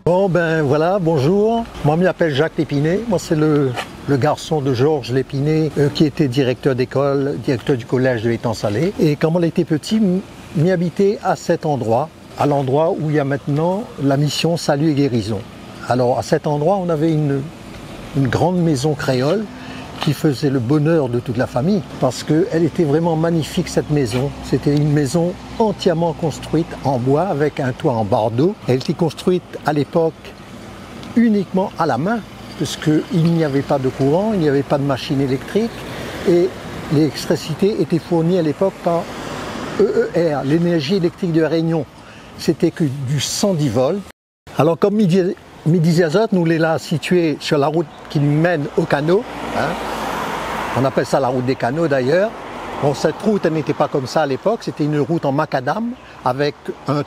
Bon ben voilà, bonjour. Moi je m'appelle Jacques Lépiné. Moi c'est le garçon de Georges Lépiné qui était directeur d'école, directeur du collège de l'Étang-Salé. Et quand on était petit, m'y habitait à cet endroit, à l'endroit où il y a maintenant la mission Salut et Guérison. Alors à cet endroit, on avait une grande maison créole qui faisait le bonheur de toute la famille parce qu'elle était vraiment magnifique cette maison. C'était une maison entièrement construite en bois avec un toit en bardeau. Elle était construite à l'époque uniquement à la main puisqu'il n'y avait pas de courant, il n'y avait pas de machine électrique et l'électricité était fournie à l'époque par EER, l'énergie électrique de Réunion. C'était que du 110 volts. Alors comme Midi Azote, nous l'est là situé sur la route qui nous mène au canot. On appelle ça la route des canaux d'ailleurs. Bon, cette route, elle n'était pas comme ça à l'époque, c'était une route en macadam avec un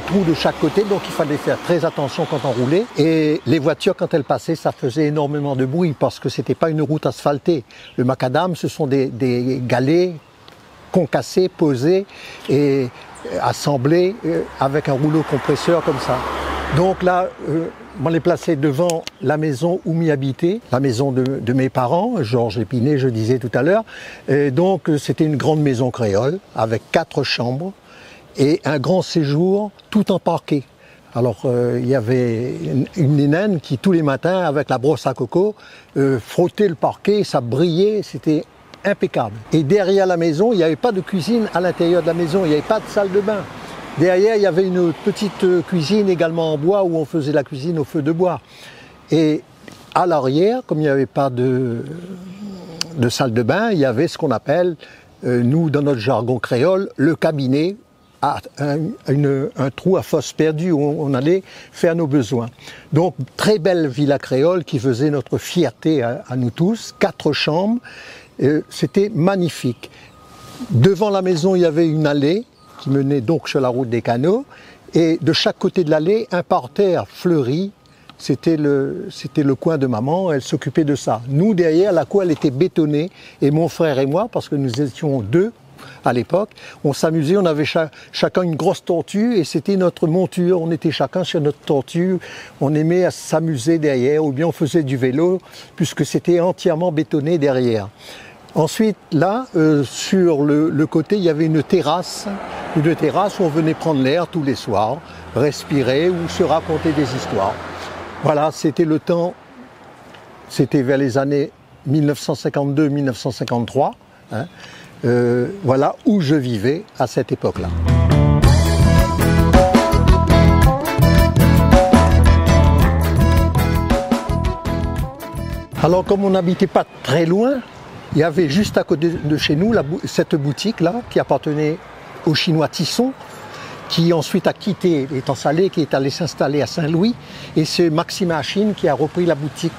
trou de chaque côté, donc il fallait faire très attention quand on roulait. Et les voitures, quand elles passaient, ça faisait énormément de bruit parce que c'était pas une route asphaltée. Le macadam, ce sont des galets concassés, posés et assemblés avec un rouleau compresseur comme ça. Donc là, on les plaçait devant la maison où m'y habitait, la maison de mes parents, Georges Lépiné, je disais tout à l'heure. Donc c'était une grande maison créole avec 4 chambres et un grand séjour tout en parquet. Alors il y avait une nénenne qui tous les matins avec la brosse à coco frottait le parquet, ça brillait, c'était impeccable. Et derrière la maison, il n'y avait pas de cuisine à l'intérieur de la maison, il n'y avait pas de salle de bain. Derrière, il y avait une petite cuisine également en bois où on faisait la cuisine au feu de bois. Et à l'arrière, comme il n'y avait pas de salle de bain, il y avait ce qu'on appelle, nous dans notre jargon créole, le cabinet, un trou à fosse perdue où on allait faire nos besoins. Donc, très belle villa créole qui faisait notre fierté à nous tous, 4 chambres, c'était magnifique. Devant la maison, il y avait une allée qui menait donc sur la route des canaux, et de chaque côté de l'allée, un parterre fleuri, c'était le coin de maman, elle s'occupait de ça. Nous, derrière, la cour, elle était bétonnée, et mon frère et moi, parce que nous étions 2 à l'époque, on s'amusait, on avait chacun une grosse tortue, et c'était notre monture, on était chacun sur notre tortue, on aimait s'amuser derrière, ou bien on faisait du vélo, puisque c'était entièrement bétonné derrière. Ensuite, là, sur le côté, il y avait une terrasse où on venait prendre l'air tous les soirs, respirer ou se raconter des histoires. Voilà, c'était le temps, c'était vers les années 1952-1953, voilà où je vivais à cette époque-là. Alors, comme on n'habitait pas très loin, il y avait juste à côté de chez nous cette boutique-là qui appartenait au Chinois Tisson, qui ensuite a quitté l'Étang-Salé, qui est allé s'installer à Saint-Louis, et c'est Maxime Achine qui a repris la boutique.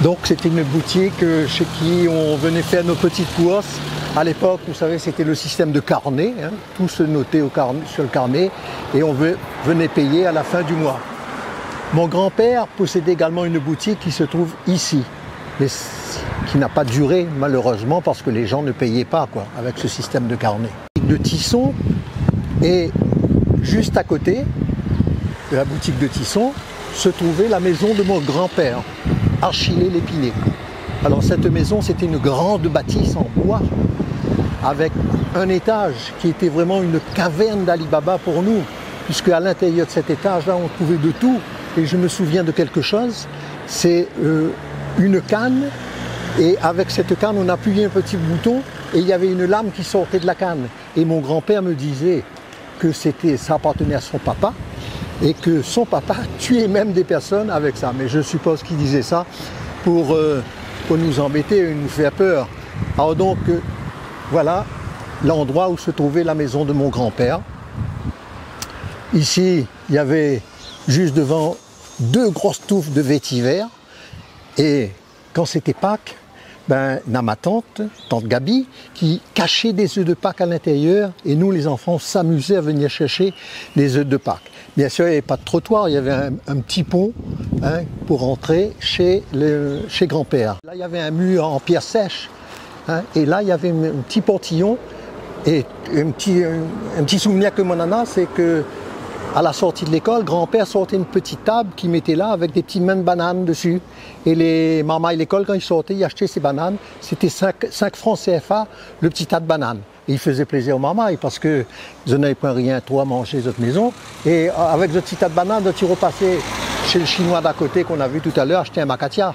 Donc c'était une boutique chez qui on venait faire nos petites courses. À l'époque, vous savez, c'était le système de carnet, tout se notait sur le carnet, et on venait payer à la fin du mois. Mon grand-père possédait également une boutique qui se trouve ici, mais qui n'a pas duré malheureusement parce que les gens ne payaient pas avec ce système de carnet. De Tisson, et juste à côté de la boutique de Tisson se trouvait la maison de mon grand-père, Achille Lépiné. Alors cette maison, c'était une grande bâtisse en bois avec un étage qui était vraiment une caverne d'Ali Baba pour nous, puisque à l'intérieur de cet étage-là, on trouvait de tout. Et je me souviens de quelque chose, c'est une canne, et avec cette canne, on appuyait un petit bouton et il y avait une lame qui sortait de la canne. Et mon grand-père me disait que ça appartenait à son papa et que son papa tuait même des personnes avec ça. Mais je suppose qu'il disait ça pour nous embêter et nous faire peur. Alors donc, voilà l'endroit où se trouvait la maison de mon grand-père. Ici, il y avait juste devant 2 grosses touffes de vétiver. Et quand c'était Pâques, ma tante Gabi, qui cachait des œufs de Pâques à l'intérieur, et nous les enfants s'amusaient à venir chercher des œufs de Pâques. Bien sûr, il n'y avait pas de trottoir, il y avait un petit pont pour entrer chez grand-père. Là, il y avait un mur en pierre sèche, et là, il y avait un petit portillon, et un petit souvenir que mon nana, c'est que à la sortie de l'école, grand-père sortait une petite table qu'il mettait là avec des petites mains de bananes dessus. Et les mamans à l'école, quand ils sortaient, ils achetaient ces bananes. C'était 5 francs CFA, le petit tas de bananes. Et il faisait plaisir aux mamans parce qu'ils n'avaient pas rien trop à manger dans notre maison. Et avec ce petit tas de bananes, ils repassaient chez le Chinois d'à côté qu'on a vu tout à l'heure acheter un macatia.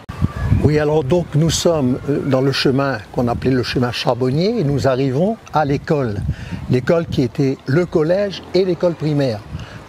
Oui, alors donc nous sommes dans le chemin qu'on appelait le chemin Charbonnier et nous arrivons à l'école. L'école qui était le collège et l'école primaire.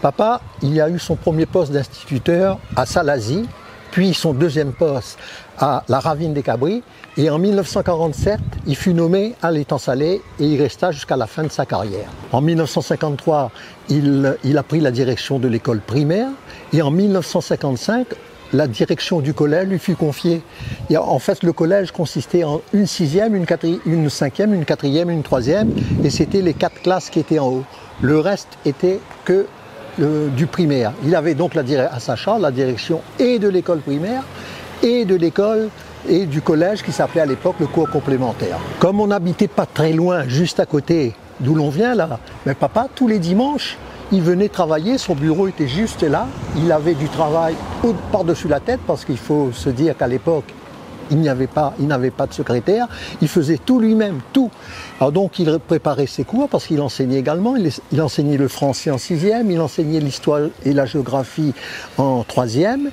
Papa, il a eu son premier poste d'instituteur à Salazie, puis son deuxième poste à la Ravine des Cabris. Et en 1947, il fut nommé à l'étang Salé et il resta jusqu'à la fin de sa carrière. En 1953, il a pris la direction de l'école primaire et en 1955, la direction du collège lui fut confiée. Et en fait, le collège consistait en une sixième, une cinquième, une quatrième, une troisième et c'était les 4 classes qui étaient en haut. Le reste était que du primaire. Il avait donc à sa charge la direction et de l'école primaire et de l'école et du collège qui s'appelait à l'époque le cours complémentaire. Comme on n'habitait pas très loin, juste à côté d'où l'on vient là, mais papa, tous les dimanches, il venait travailler, son bureau était juste là, il avait du travail par-dessus la tête parce qu'il faut se dire qu'à l'époque, il n'avait pas de secrétaire, il faisait tout lui-même, tout. Alors donc il préparait ses cours parce qu'il enseignait également, il enseignait le français en 6e, il enseignait l'histoire et la géographie en 3e.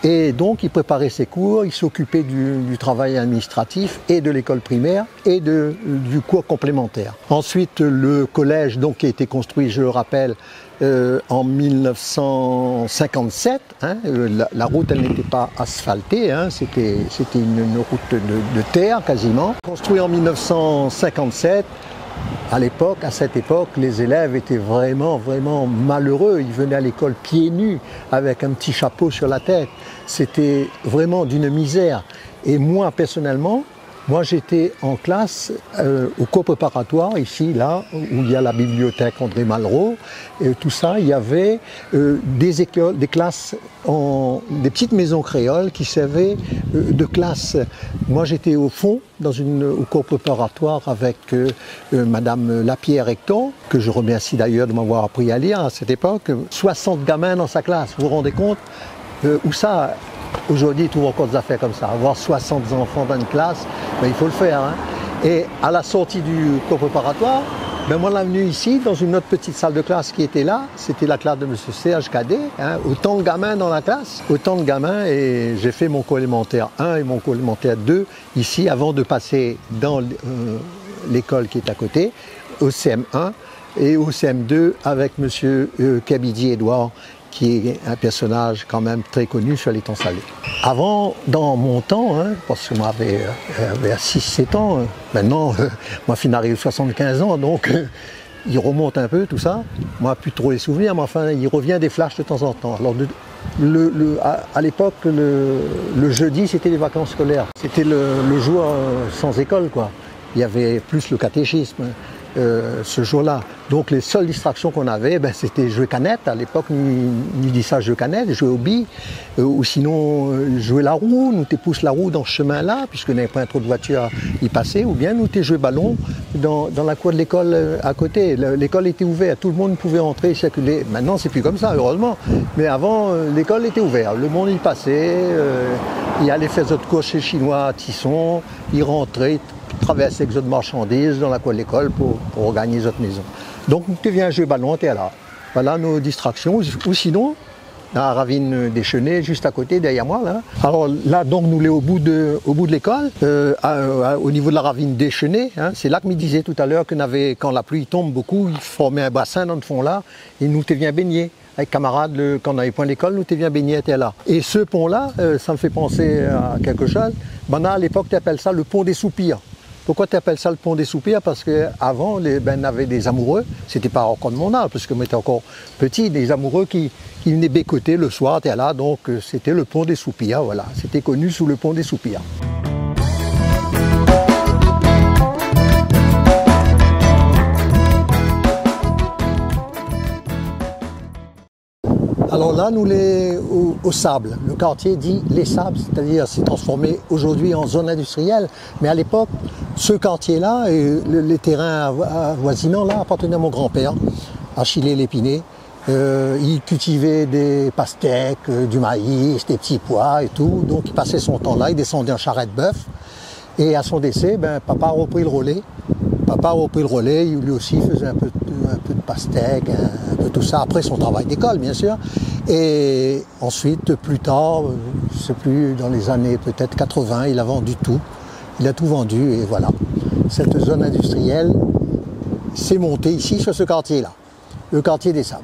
Et donc il préparait ses cours, il s'occupait du travail administratif et de l'école primaire et du cours complémentaire. Ensuite le collège donc, qui a été construit, je le rappelle, en 1957, hein, la route elle n'était pas asphaltée, hein, c'était une route de terre quasiment. Construit en 1957. À cette époque, les élèves étaient vraiment malheureux. Ils venaient à l'école pieds nus, avec un petit chapeau sur la tête. C'était vraiment d'une misère. Et moi, personnellement, j'étais en classe au cours préparatoire, ici, là, où il y a la bibliothèque André Malraux. Et tout ça, il y avait des écoles, des classes, des petites maisons créoles qui servaient de classe. Moi, j'étais au fond, au cours préparatoire avec Madame Lapierre-Hecton, que je remercie d'ailleurs de m'avoir appris à lire à cette époque. 60 gamins dans sa classe, vous vous rendez compte où ça, aujourd'hui, ils trouvent encore des affaires comme ça. Avoir 60 enfants dans une classe, ben, il faut le faire. Hein. Et à la sortie du cours préparatoire, ben, moi, on est venu ici, dans une autre petite salle de classe qui était là. C'était la classe de M. Serge Cadet. Hein. Autant de gamins dans la classe, autant de gamins. Et j'ai fait mon cours élémentaire 1 et mon cours élémentaire 2 ici, avant de passer dans l'école qui est à côté, au CM1 et au CM2 avec M. Kabidi-Edouard, qui est un personnage quand même très connu sur l'étang Salé. Avant, dans mon temps, hein, parce que moi j'avais 6-7 ans, maintenant, moi je n'arrive 75 ans, donc il remonte un peu tout ça. Moi, plus trop les souvenirs, mais enfin, il revient des flashs de temps en temps. Alors, à l'époque, le jeudi, c'était les vacances scolaires. C'était le jour sans école, quoi. Il y avait plus le catéchisme. Ce jour-là. Donc les seules distractions qu'on avait, ben, c'était jouer canette. À l'époque, nous dit ça, jouer canette, jouer au billes, ou sinon jouer la roue. Nous t'es pousse la roue dans ce chemin-là, puisque n'avait pas trop de voitures à y passer, ou bien nous t'es joué ballon dans la cour de l'école à côté. L'école était ouverte, tout le monde pouvait entrer et circuler. Maintenant, c'est plus comme ça, heureusement. Mais avant, l'école était ouverte, le monde y passait, il allait faire d'autres cours chez les Chinois à Tisson, il rentrait, traverser avec d'autres marchandises dans la cour de l'école pour regagner notre maison. Donc tu viens jouer ballon, tu es là. Voilà nos distractions. Ou sinon, la ravine des Chenets, juste à côté, derrière moi. Là. Alors là, donc, nous sommes au bout de l'école, au niveau de la ravine des Chenets. Hein, c'est là que me disait tout à l'heure que quand la pluie tombe beaucoup, il formait un bassin dans le fond là, et nous te viens baigner. Avec camarades, quand on avait point l'école, nous te viens baigner, t'es là. Et ce pont-là, ça me fait penser à quelque chose. Ben, à l'époque, tu appelles ça le pont des soupirs. Pourquoi tu appelles ça le pont des soupirs? Parce qu'avant, on avait des amoureux, c'était pas encore de mon âge, parce que moi j'étais encore petit, des amoureux qui venaient bécoter le soir, t'es là, donc c'était le pont des soupirs, voilà. C'était connu sous le pont des soupirs. Alors là, nous sommes au sable. Le quartier dit les sables, c'est-à-dire c'est transformé aujourd'hui en zone industrielle. Mais à l'époque, ce quartier-là et les terrains avoisinants là appartenaient à mon grand-père, Achille Lépiné. Il cultivait des pastèques, du maïs, des petits pois et tout. Donc il passait son temps là, il descendait en charrette-bœuf. Et à son décès, papa a repris le relais. Papa a repris le relais, lui aussi faisait un peu de pastèque, un peu tout ça, après son travail d'école bien sûr. Et ensuite, plus tard, je ne sais plus, dans les années peut-être 80, il a vendu tout. Il a tout vendu et voilà. Cette zone industrielle s'est montée ici sur ce quartier-là, le quartier des Sables.